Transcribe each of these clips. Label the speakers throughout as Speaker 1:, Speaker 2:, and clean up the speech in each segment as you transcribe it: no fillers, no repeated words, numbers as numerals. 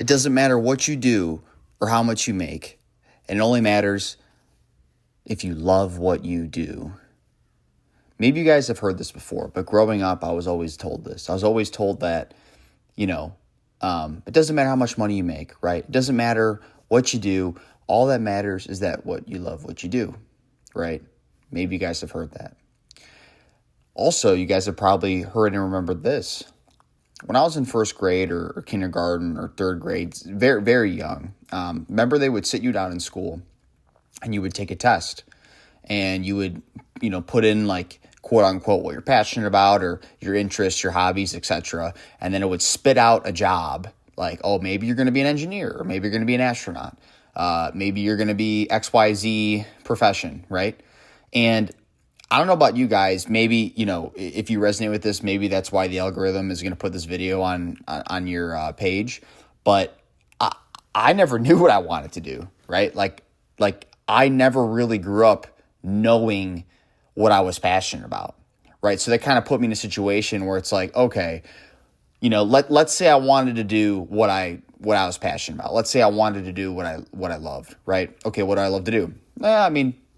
Speaker 1: It doesn't matter what you do or how much you make. And it only matters if you love what you do. Maybe you guys have heard this before, but growing up, I was always told this. I was always told that, it doesn't matter how much money you make, right? It doesn't matter what you do. All that matters is that what you love what you do, right? Maybe you guys have heard that. Also, you guys have probably heard and remembered this. When I was in first grade or kindergarten or third grade, very, very young, remember they would sit you down in school and you would take a test and you would, put in like quote unquote what you're passionate about or your interests, your hobbies, etc. And then it would spit out a job like, oh, maybe you're going to be an engineer or maybe you're going to be an astronaut. Maybe you're going to be XYZ profession, right? And I don't know about you guys, maybe, if you resonate with this, maybe that's why the algorithm is going to put this video on your page. But I never knew what I wanted to do, right? Like I never really grew up knowing what I was passionate about, right? So that kind of put me in a situation where it's like, okay, let's say I wanted to do what I was passionate about. Let's say I wanted to do what I loved, right? Okay, what do I love to do?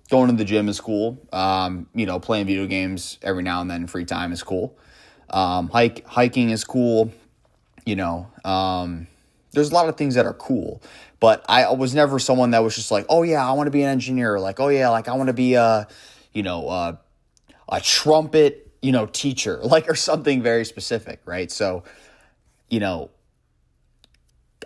Speaker 1: Going to the gym is cool. Playing video games every now and then in free time is cool. Hiking is cool. There's a lot of things that are cool, but I was never someone that was just like, oh yeah, I want to be an engineer. Like, oh yeah, like I want to be a trumpet, teacher, like, or something very specific, right? So,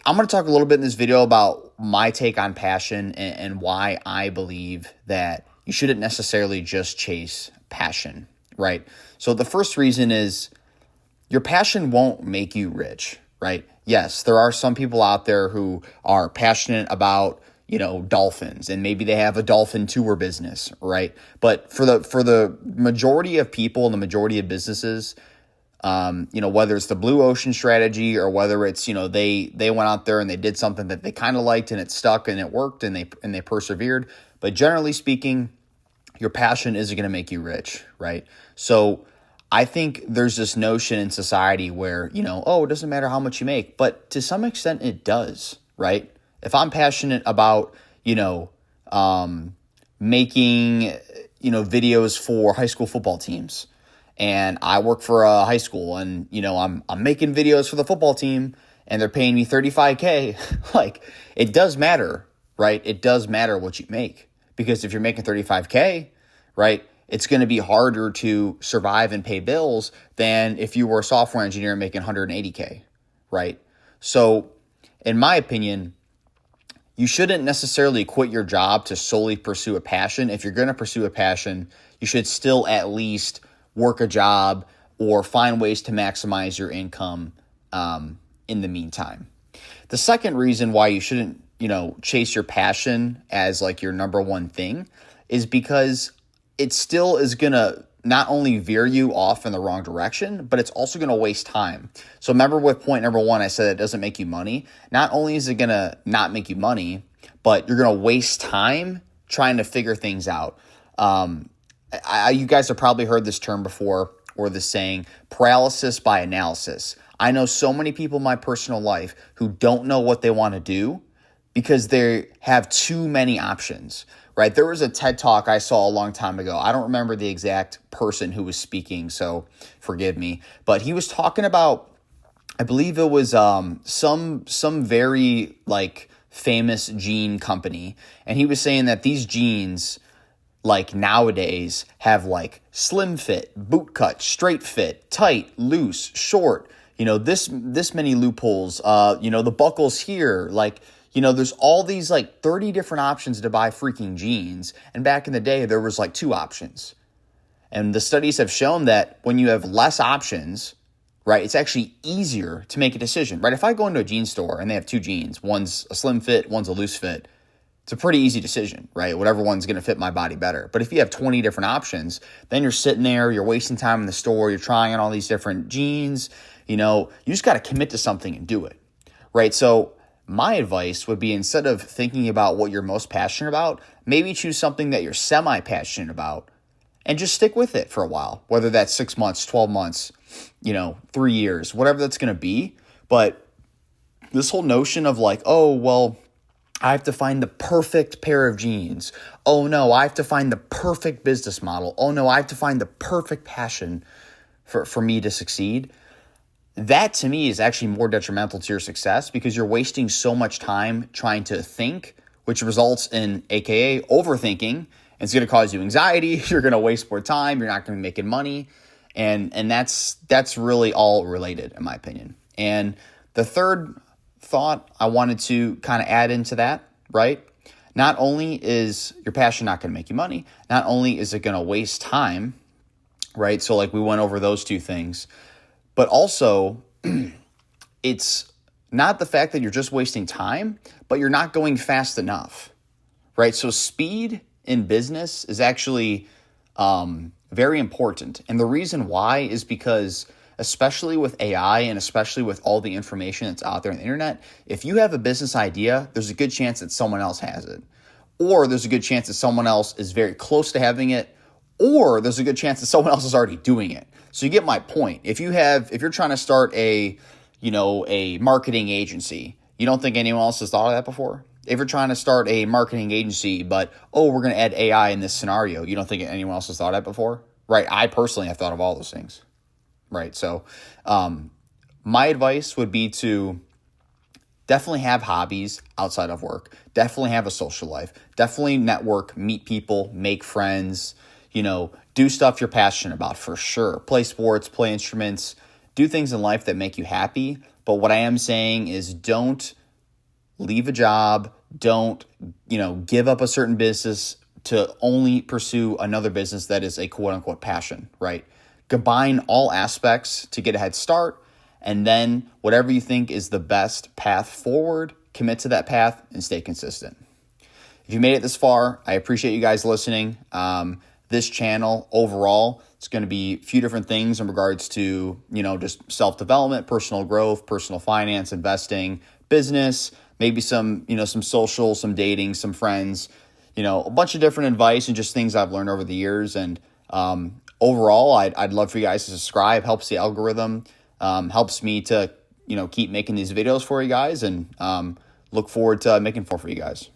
Speaker 1: I'm going to talk a little bit in this video about my take on passion and why I believe that you shouldn't necessarily just chase passion, right? So the first reason is your passion won't make you rich, right? Yes, there are some people out there who are passionate about, dolphins, and maybe they have a dolphin tour business, right? But for the majority of people and the majority of businesses, whether it's the blue ocean strategy or whether it's, they went out there and they did something that they kind of liked and it stuck and it worked and they persevered. But generally speaking, your passion isn't going to make you rich, right? So I think there's this notion in society where, it doesn't matter how much you make, but to some extent it does, right? If I'm passionate about, making, videos for high school football teams, and I work for a high school and, I'm making videos for the football team and they're paying me $35K. Like, it does matter, right? It does matter what you make, because if you're making $35K, right, it's going to be harder to survive and pay bills than if you were a software engineer making $180K, right? So in my opinion, you shouldn't necessarily quit your job to solely pursue a passion. If you're going to pursue a passion, you should still at least work a job or find ways to maximize your income in the meantime. The second reason why you shouldn't, chase your passion as like your number one thing is because it still is going to not only veer you off in the wrong direction, but it's also going to waste time. So remember with point number one, I said it doesn't make you money. Not only is it going to not make you money, but you're going to waste time trying to figure things out. You guys have probably heard this term before, or the saying, paralysis by analysis. I know so many people in my personal life who don't know what they want to do because they have too many options, right? There was a TED Talk I saw a long time ago. I don't remember the exact person who was speaking, so forgive me. But he was talking about, I believe it was some very like famous jean company. And he was saying that these jeans, like nowadays, have like slim fit, boot cut, straight fit, tight, loose, short, this many loopholes, the buckles here, like, there's all these like 30 different options to buy freaking jeans. And back in the day, there was like 2 options. And the studies have shown that when you have less options, right, it's actually easier to make a decision, right? If I go into a jean store and they have 2 jeans, one's a slim fit, one's a loose fit, it's a pretty easy decision, right? Whatever one's going to fit my body better. But if you have 20 different options, then you're sitting there, you're wasting time in the store, you're trying on all these different jeans, you just got to commit to something and do it, right? So my advice would be, instead of thinking about what you're most passionate about, maybe choose something that you're semi-passionate about and just stick with it for a while, whether that's 6 months, 12 months, 3 years, whatever that's going to be. But this whole notion of like, oh, well, I have to find the perfect pair of jeans. Oh no, I have to find the perfect business model. Oh no, I have to find the perfect passion for me to succeed. That to me is actually more detrimental to your success because you're wasting so much time trying to think, which results in AKA overthinking. And it's going to cause you anxiety. You're going to waste more time. You're not going to be making money. And that's really all related, in my opinion. And the third thought I wanted to kind of add into that, right? Not only is your passion not going to make you money, not only is it going to waste time, right? So like we went over those two things, but also it's not the fact that you're just wasting time, but you're not going fast enough, right? So speed in business is actually very important. And the reason why is because especially with AI and especially with all the information that's out there on the internet, if you have a business idea, there's a good chance that someone else has it. Or there's a good chance that someone else is very close to having it. Or there's a good chance that someone else is already doing it. So you get my point. If you're trying to start a marketing agency, you don't think anyone else has thought of that before? If you're trying to start a marketing agency, but, we're going to add AI in this scenario, you don't think anyone else has thought of that before? Right? I personally have thought of all those things. Right. So my advice would be to definitely have hobbies outside of work. Definitely have a social life. Definitely network, meet people, make friends, do stuff you're passionate about for sure. Play sports, play instruments, do things in life that make you happy. But what I am saying is don't leave a job. Don't, give up a certain business to only pursue another business that is a quote unquote passion, right? Combine all aspects to get a head start, and then whatever you think is the best path forward, commit to that path and stay consistent. If you made it this far, I appreciate you guys listening. This channel overall, it's going to be a few different things in regards to, just self-development, personal growth, personal finance, investing, business, maybe some social, some dating, some friends, a bunch of different advice and just things I've learned over the years. And overall, I'd love for you guys to subscribe. Helps the algorithm, helps me to, keep making these videos for you guys, and look forward to making more for you guys.